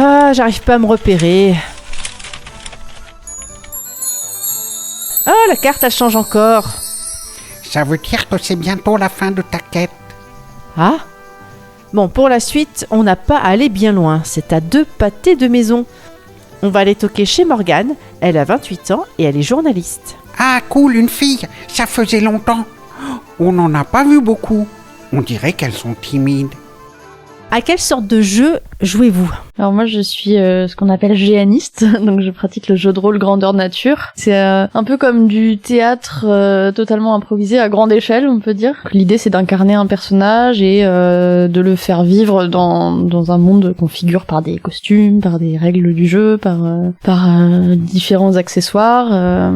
Ah, j'arrive pas à me repérer. Ah, la carte, elle change encore. Ça veut dire que c'est bientôt la fin de ta quête. Ah. Bon, pour la suite, on n'a pas à aller bien loin. C'est à 2 pâtés de maison. On va aller toquer chez Morgane. Elle a 28 ans et elle est journaliste. Ah, cool, une fille. Ça faisait longtemps. On n'en a pas vu beaucoup. On dirait qu'elles sont timides. À quelle sorte de jeu jouez-vous ? Alors moi je suis ce qu'on appelle géaniste, donc je pratique le jeu de rôle grandeur nature. C'est un peu comme du théâtre totalement improvisé à grande échelle, on peut dire. L'idée c'est d'incarner un personnage et de le faire vivre dans un monde configuré par des costumes, par des règles du jeu, par différents accessoires.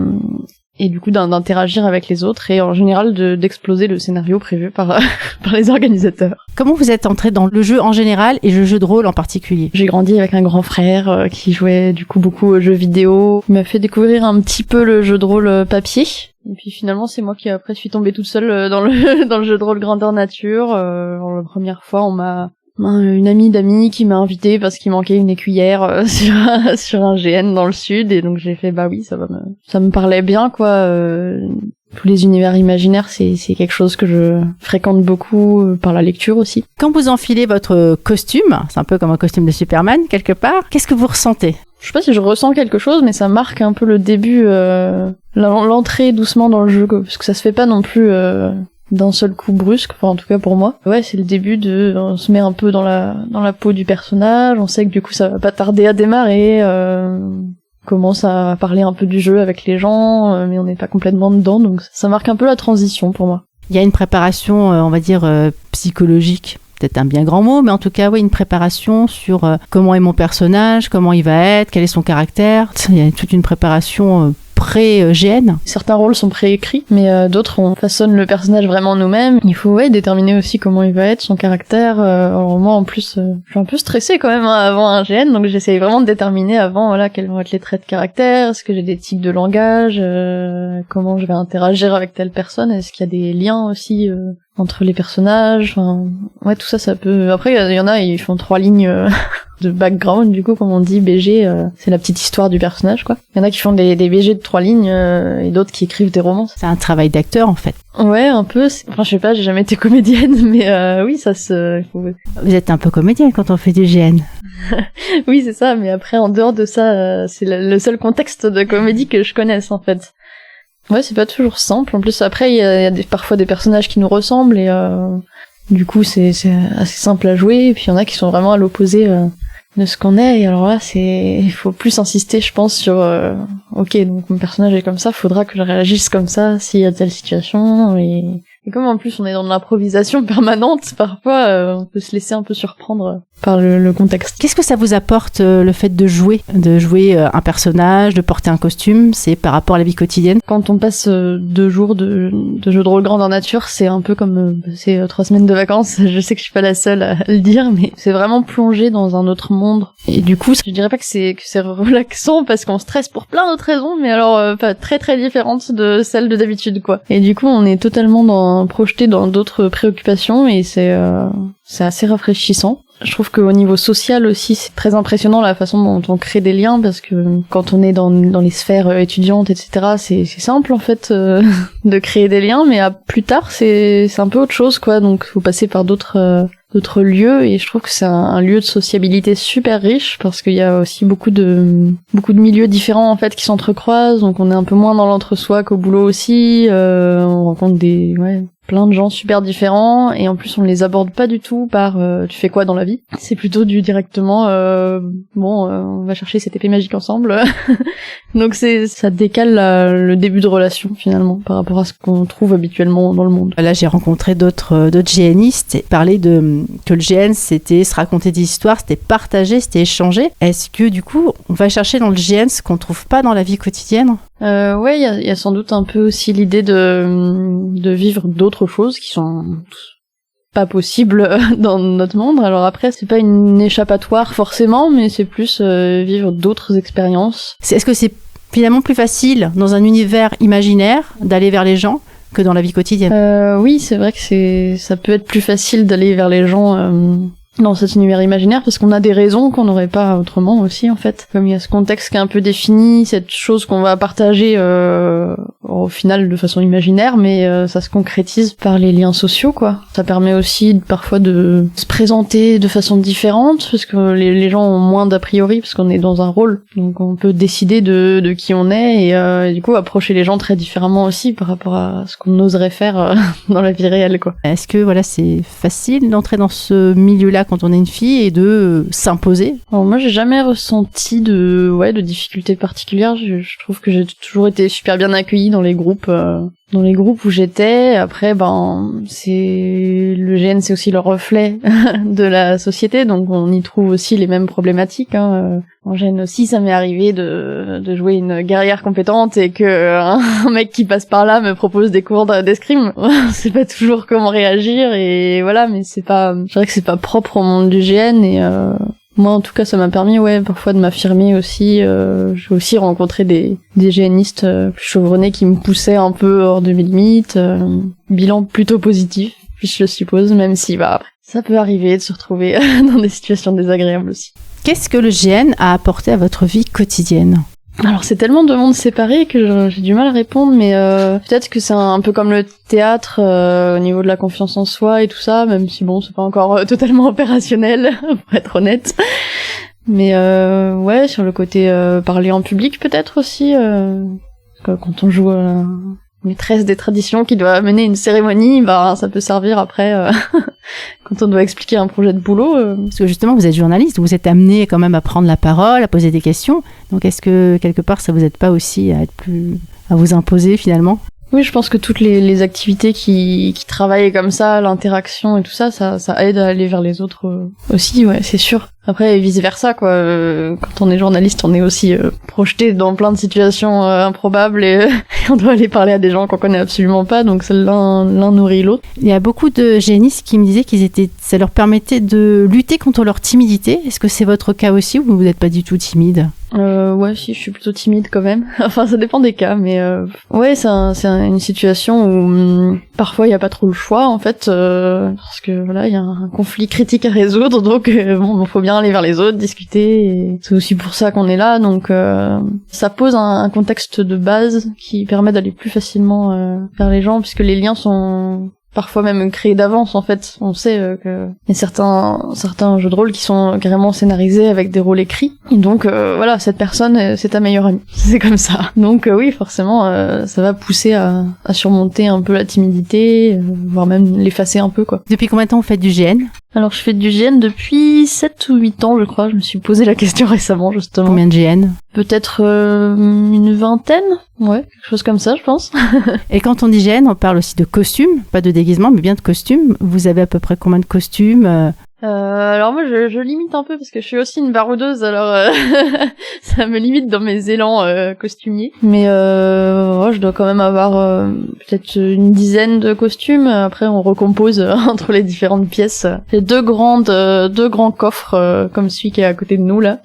Et du coup d'interagir avec les autres et en général d'exploser le scénario prévu par les organisateurs. Comment vous êtes entré dans le jeu en général et le jeu de rôle en particulier ? J'ai grandi avec un grand frère qui jouait du coup beaucoup aux jeux vidéo. Il m'a fait découvrir un petit peu le jeu de rôle papier. Et puis finalement c'est moi qui après suis tombée toute seule dans le jeu de rôle grandeur nature. La première fois on m'a une amie d'amis qui m'a invitée parce qu'il manquait une écuyère sur un GN dans le sud et donc j'ai fait bah oui ça me parlait bien quoi. Tous les univers imaginaires c'est quelque chose que je fréquente beaucoup par la lecture aussi. Quand vous enfilez votre costume, c'est un peu comme un costume de Superman quelque part, qu'est-ce que vous ressentez ? Je sais pas si je ressens quelque chose mais ça marque un peu le début, l'entrée doucement dans le jeu quoi, parce que ça se fait pas non plus d'un seul coup brusque, enfin en tout cas pour moi. Ouais, c'est le début on se met un peu dans la peau du personnage, on sait que du coup ça va pas tarder à démarrer, commence à parler un peu du jeu avec les gens, mais on n'est pas complètement dedans, donc ça marque un peu la transition pour moi. Il y a une préparation, on va dire, psychologique, peut-être un bien grand mot, mais en tout cas, oui, une préparation sur comment est mon personnage, comment il va être, quel est son caractère. Il y a toute une préparation pré-GN. Certains rôles sont préécrits, mais d'autres on façonne le personnage vraiment nous-mêmes. Il faut déterminer aussi comment il va être, son caractère. Alors moi en plus, je suis un peu stressée quand même avant un GN, donc j'essaye vraiment de déterminer avant quels vont être les traits de caractère, est-ce que j'ai des tics de langage, comment je vais interagir avec telle personne, est-ce qu'il y a des liens aussi entre les personnages. Enfin, ouais, tout ça peut. Après il y en a, ils font 3 lignes de background, du coup, comme on dit, BG, c'est la petite histoire du personnage, quoi. Il y en a qui font des BG de 3 lignes et d'autres qui écrivent des romans. C'est un travail d'acteur, en fait. Ouais, un peu. Enfin, je sais pas, j'ai jamais été comédienne, mais oui, ça se... Vous êtes un peu comédienne quand on fait du GN. Oui, c'est ça, mais après, en dehors de ça, c'est le seul contexte de comédie que je connaisse, en fait. Ouais, c'est pas toujours simple. En plus, après, il y a parfois des personnages qui nous ressemblent et du coup, c'est assez simple à jouer. Et puis, il y en a qui sont vraiment à l'opposé de ce qu'on est. Et alors là, il faut plus insister, je pense, sur ok, donc mon personnage est comme ça, faudra que je réagisse comme ça s'il y a telle situation. Et comme en plus on est dans de l'improvisation permanente, parfois on peut se laisser un peu surprendre par le contexte. Qu'est-ce que ça vous apporte le fait de jouer un personnage, de porter un costume, c'est par rapport à la vie quotidienne? Quand on passe 2 jours de jeu de rôle grandeur nature, c'est un peu comme passer 3 semaines de vacances. Je sais que je suis pas la seule à le dire, mais c'est vraiment plonger dans un autre monde. Et du coup, je dirais pas que c'est relaxant parce qu'on stresse pour plein d'autres raisons, mais alors pas très très différentes de celles de d'habitude, quoi. Et du coup, on est totalement projeté dans d'autres préoccupations et c'est assez rafraîchissant. Je trouve qu'au niveau social aussi, c'est très impressionnant la façon dont on crée des liens, parce que quand on est dans les sphères étudiantes, etc., c'est simple en fait de créer des liens, mais plus tard, c'est un peu autre chose, quoi. Donc, faut passer par d'autres lieux, et je trouve que c'est un lieu de sociabilité super riche, parce qu'il y a aussi beaucoup de milieux différents en fait qui s'entrecroisent, donc on est un peu moins dans l'entre-soi qu'au boulot aussi. On rencontre plein de gens super différents, et en plus on les aborde pas du tout par tu fais quoi dans la vie. C'est plutôt du directement on va chercher cette épée magique ensemble. Donc ça décale le début de relation finalement par rapport à ce qu'on trouve habituellement dans le monde. Là j'ai rencontré d'autres GNistes et parler que le GN c'était se raconter des histoires, c'était partager, c'était échanger. Est-ce que du coup on va chercher dans le GN ce qu'on trouve pas dans la vie quotidienne? Ouais, il y a sans doute un peu aussi l'idée de vivre d'autres choses qui sont pas possibles dans notre monde. Alors après, c'est pas une échappatoire forcément, mais c'est plus vivre d'autres expériences. Est-ce que c'est finalement plus facile dans un univers imaginaire d'aller vers les gens que dans la vie quotidienne? Oui, c'est vrai que ça peut être plus facile d'aller vers les gens dans cet univers imaginaire, parce qu'on a des raisons qu'on n'aurait pas autrement aussi, en fait. Comme il y a ce contexte qui est un peu défini, cette chose qu'on va partager au final de façon imaginaire, mais ça se concrétise par les liens sociaux, quoi. Ça permet aussi parfois de se présenter de façon différente, parce que les gens ont moins d'a priori, parce qu'on est dans un rôle, donc on peut décider de qui on est, et du coup approcher les gens très différemment aussi par rapport à ce qu'on oserait faire dans la vie réelle, quoi. Est-ce que voilà, c'est facile d'entrer dans ce milieu-là quand on est une fille et de s'imposer? Alors moi j'ai jamais ressenti de difficultés particulières. Je trouve que j'ai toujours été super bien accueillie dans les groupes où j'étais. Après le GN c'est aussi le reflet de la société, donc on y trouve aussi les mêmes problématiques, hein. En GN aussi ça m'est arrivé de jouer une guerrière compétente et que un mec qui passe par là me propose des cours d'escrime. C'est pas toujours comment réagir, et voilà, mais je dirais que c'est pas propre au monde du GN, et moi en tout cas ça m'a permis parfois de m'affirmer aussi. J'ai aussi rencontré des GNistes plus chevronnés qui me poussaient un peu hors de mes limites. Bilan plutôt positif, je suppose, même si ça peut arriver de se retrouver dans des situations désagréables aussi. Qu'est-ce que le GN a apporté à votre vie quotidienne? Alors c'est tellement de mondes séparés que j'ai du mal à répondre, mais peut-être que c'est un peu comme le théâtre au niveau de la confiance en soi et tout ça, même si c'est pas encore totalement opérationnel, pour être honnête. Mais sur le côté parler en public peut-être aussi, quand on joue maîtresse des traditions qui doit mener une cérémonie, ça peut servir après quand on doit expliquer un projet de boulot. Parce que justement, vous êtes journaliste, vous êtes amené quand même à prendre la parole, à poser des questions. Donc est-ce que quelque part ça vous aide pas aussi à vous imposer finalement? Oui, je pense que toutes les activités qui travaillent comme ça, l'interaction et tout ça aide à aller vers les autres aussi, ouais, c'est sûr. Après, vice versa, quoi. Quand on est journaliste, on est aussi projeté dans plein de situations improbables, et on doit aller parler à des gens qu'on connaît absolument pas, donc l'un nourrit l'autre. Il y a beaucoup de génistes qui me disaient ça leur permettait de lutter contre leur timidité. Est-ce que c'est votre cas aussi, ou vous n'êtes pas du tout timide? Ouais, si, je suis plutôt timide quand même. Enfin, ça dépend des cas, mais c'est une situation où parfois il y a pas trop le choix en fait, parce que voilà, il y a un conflit critique à résoudre, donc il faut bien aller vers les autres, discuter, et c'est aussi pour ça qu'on est là, donc ça pose un contexte de base qui permet d'aller plus facilement vers les gens, puisque les liens sont parfois même créés d'avance en fait. On sait que y a certains jeux de rôle qui sont carrément scénarisés avec des rôles écrits, et donc cette personne c'est ta meilleure amie, c'est comme ça. Donc oui, forcément ça va pousser à surmonter un peu la timidité, voire même l'effacer un peu, quoi. Depuis combien de temps vous faites du GN? Alors je fais du GN depuis 7 ou 8 ans je crois, je me suis posé la question récemment justement. Combien de GN? Peut-être une vingtaine, ouais, quelque chose comme ça je pense. Et quand on dit GN, on parle aussi de costumes, pas de déguisement mais bien de costumes. Vous avez à peu près combien de costumes? Alors moi je limite un peu parce que je suis aussi une baroudeuse, alors ça me limite dans mes élans costumiers. Mais je dois quand même avoir peut-être une dizaine de costumes. Après on recompose entre les différentes pièces. J'ai deux grands coffres comme celui qui est à côté de nous là.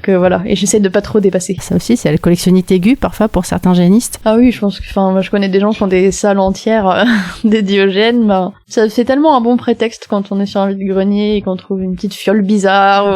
Que voilà, et j'essaie de pas trop dépasser. Ça aussi c'est la collectionnite aiguë parfois pour certains génistes. Ah oui, je pense que je connais des gens qui ont des salles entières dédiées au GN. Ça fait tellement un bon prétexte quand on est sur un vide-grenier et qu'on trouve une petite fiole bizarre ou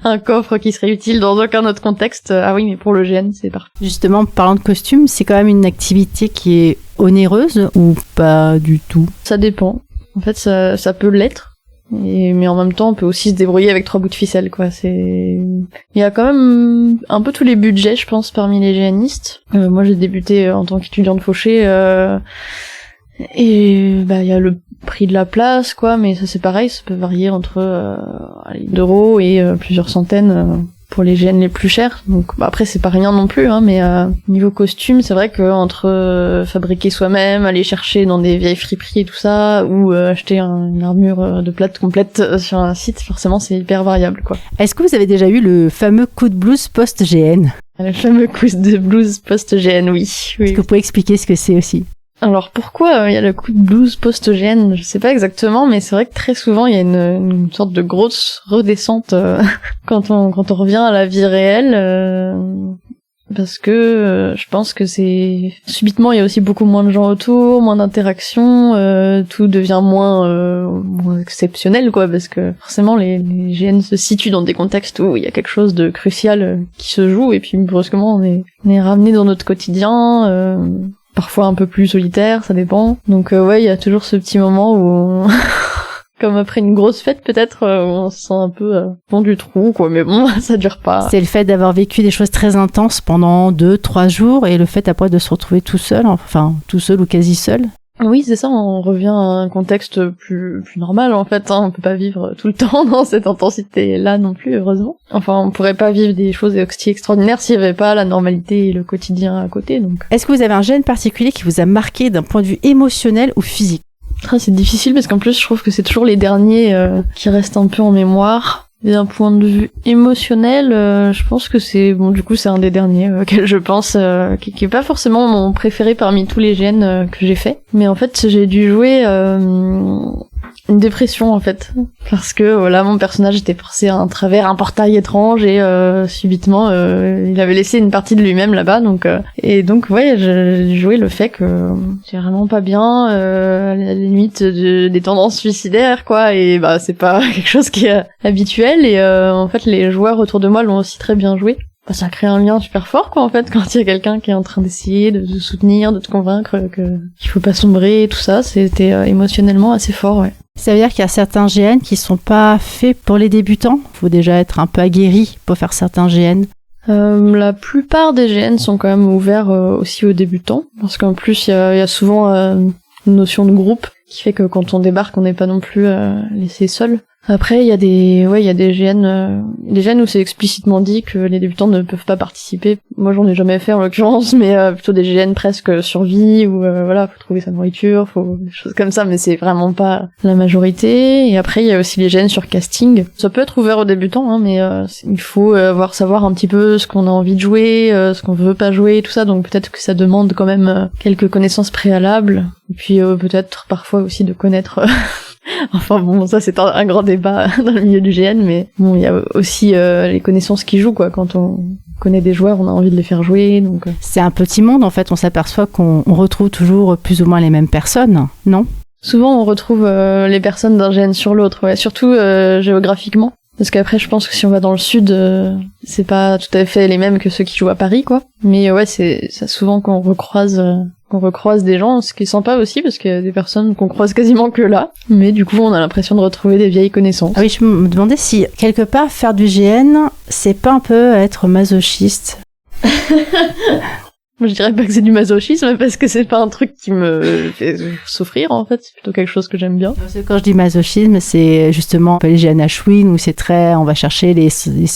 un coffre qui serait utile dans aucun autre contexte. Ah oui, mais pour le GN, c'est parfait. Justement, parlant de costumes, c'est quand même une activité qui est onéreuse ou pas du tout? Ça dépend. En fait, ça peut l'être. Mais en même temps, on peut aussi se débrouiller avec 3 bouts de ficelle, quoi. Il y a quand même un peu tous les budgets, je pense, parmi les GNistes. Moi, j'ai débuté en tant qu'étudiante fauchée, et il y a le prix de la place, quoi, mais ça c'est pareil, ça peut varier entre d'euros et plusieurs centaines pour les GN les plus chers. Donc après c'est pas rien non plus, hein, mais niveau costume, c'est vrai que entre fabriquer soi-même, aller chercher dans des vieilles friperies et tout ça, ou acheter une armure de plate complète sur un site, forcément c'est hyper variable, quoi. Est-ce que vous avez déjà eu le fameux coup de blues post-GN? Le fameux coup de blues post-GN, oui. Est-ce que vous pouvez expliquer ce que c'est aussi? Alors pourquoi il y a le coup de blues post-GN, je sais pas exactement, mais c'est vrai que très souvent il y a une sorte de grosse redescente quand on revient à la vie réelle. parce que je pense que c'est subitement il y a aussi beaucoup moins de gens autour, moins d'interactions, tout devient moins exceptionnel quoi, parce que forcément les GN se situent dans des contextes où il y a quelque chose de crucial qui se joue et puis brusquement on est ramené dans notre quotidien, parfois un peu plus solitaire, ça dépend. Donc ouais, il y a toujours ce petit moment où comme après une grosse fête peut-être, on se sent un peu fond du trou quoi, mais bon, ça dure pas. C'est le fait d'avoir vécu des choses très intenses pendant 2-3 jours et le fait après de se retrouver tout seul ou quasi seul. Oui, c'est ça, on revient à un contexte plus normal en fait, hein. On peut pas vivre tout le temps dans cette intensité-là non plus, heureusement. Enfin, on pourrait pas vivre des choses aussi extraordinaires s'il y avait pas la normalité et le quotidien à côté, donc. Est-ce que vous avez un gène particulier qui vous a marqué d'un point de vue émotionnel ou physique ? C'est difficile parce qu'en plus je trouve que c'est toujours les derniers qui restent un peu en mémoire. Et d'un point de vue émotionnel, je pense que c'est un des derniers auxquels je pense, qui est pas forcément mon préféré parmi tous les GN que j'ai fait. Mais en fait j'ai dû jouer une dépression en fait, parce que voilà, mon personnage était passé à travers un portail étrange et subitement il avait laissé une partie de lui-même là-bas, donc ouais, j'ai joué le fait que j'ai vraiment pas bien, à la limite des tendances suicidaires quoi, et bah c'est pas quelque chose qui est habituel, et en fait les joueurs autour de moi l'ont aussi très bien joué. Bah, ça crée un lien super fort quoi en fait, quand il y a quelqu'un qui est en train d'essayer de te soutenir, de te convaincre qu'il faut pas sombrer et tout ça, c'était émotionnellement assez fort, ouais. Ça veut dire qu'il y a certains GN qui sont pas faits pour les débutants. Faut déjà être un peu aguerri pour faire certains GN. La plupart des GN sont quand même ouverts aussi aux débutants, parce qu'en plus il y a souvent une notion de groupe qui fait que quand on débarque on n'est pas non plus laissé seul. Après, il y a des GN où c'est explicitement dit que les débutants ne peuvent pas participer. Moi, j'en ai jamais fait en l'occurrence, mais plutôt des GN presque survie, où voilà, faut trouver sa nourriture, faut des choses comme ça, mais c'est vraiment pas la majorité. Et après, il y a aussi les GN sur casting. Ça peut être ouvert aux débutants, hein, mais il faut savoir un petit peu ce qu'on a envie de jouer, ce qu'on veut pas jouer, tout ça. Donc peut-être que ça demande quand même quelques connaissances préalables. Et puis peut-être parfois aussi de connaître. Enfin bon, ça c'est un grand débat dans le milieu du GN, mais bon, il y a aussi les connaissances qui jouent quoi. Quand on connaît des joueurs, on a envie de les faire jouer, donc. C'est un petit monde en fait. On s'aperçoit qu'on retrouve toujours plus ou moins les mêmes personnes, non ? Souvent, on retrouve les personnes d'un GN sur l'autre, ouais, surtout géographiquement. Parce qu'après, je pense que si on va dans le sud, c'est pas tout à fait les mêmes que ceux qui jouent à Paris, quoi. Mais ouais, c'est ça souvent qu'on recroise des gens, ce qui est sympa aussi, parce qu'il y a des personnes qu'on croise quasiment que là. Mais du coup, on a l'impression de retrouver des vieilles connaissances. Ah oui, je me demandais si, quelque part, faire du GN, c'est pas un peu être masochiste. Je dirais pas que c'est du masochisme, parce que c'est pas un truc qui me fait souffrir, en fait. C'est plutôt quelque chose que j'aime bien. Parce que quand je dis masochisme, c'est justement les GN Ashwin, où c'est très, on va chercher les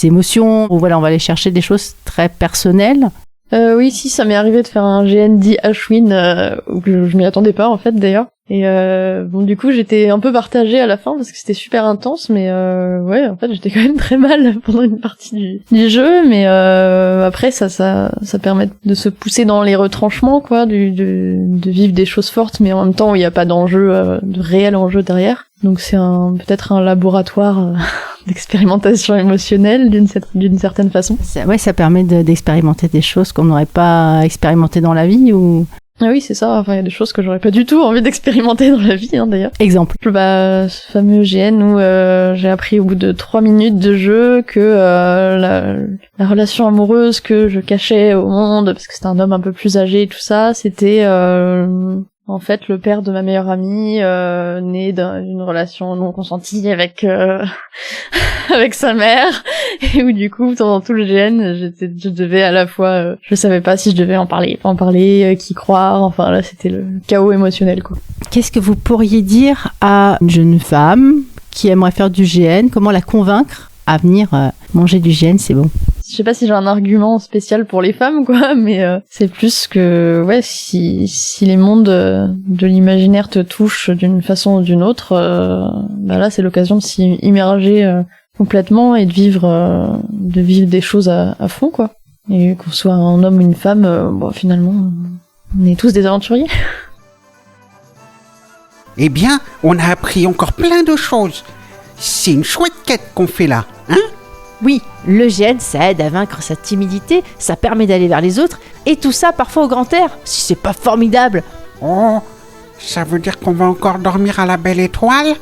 émotions, ou voilà, on va aller chercher des choses très personnelles. Oui, si, ça m'est arrivé de faire un GN dit Ashwin, où je m'y attendais pas, en fait, d'ailleurs. Et bon, du coup, j'étais un peu partagée à la fin, parce que c'était super intense, mais ouais, en fait, j'étais quand même très mal pendant une partie du jeu, mais après, ça permet de se pousser dans les retranchements, quoi, de vivre des choses fortes, mais en même temps, où il n'y a pas d'enjeu, de réel enjeu derrière. Donc c'est peut-être un laboratoire d'expérimentation émotionnelle d'une certaine façon. Ça permet d'expérimenter des choses qu'on n'aurait pas expérimentées dans la vie ou... Ah oui, c'est ça. Enfin, il y a des choses que j'aurais pas du tout envie d'expérimenter dans la vie, hein, d'ailleurs. Exemple. Bah, ce fameux GN où j'ai appris au bout de 3 minutes de jeu que la relation amoureuse que je cachais au monde, parce que c'était un homme un peu plus âgé et tout ça, c'était en fait le père de ma meilleure amie, né d'une relation non consentie avec avec sa mère, et où du coup pendant tout le GN je devais à la fois je savais pas si je devais en parler, pas en parler, qui croire, enfin là c'était le chaos émotionnel quoi. Qu'est-ce que vous pourriez dire à une jeune femme qui aimerait faire du GN, comment la convaincre à venir manger du GN, c'est bon? Je sais pas si j'ai un argument spécial pour les femmes, quoi, mais c'est plus que, ouais, si les mondes de l'imaginaire te touchent d'une façon ou d'une autre, bah là, c'est l'occasion de s'y immerger complètement et de vivre des choses à fond, quoi. Et qu'on soit un homme ou une femme, bon, finalement, on est tous des aventuriers. Eh bien, on a appris encore plein de choses. C'est une chouette quête qu'on fait là, hein ? Oui, le gène, ça aide à vaincre sa timidité, ça permet d'aller vers les autres, et tout ça parfois au grand air. Si c'est pas formidable. Oh, ça veut dire qu'on va encore dormir à la belle étoile ?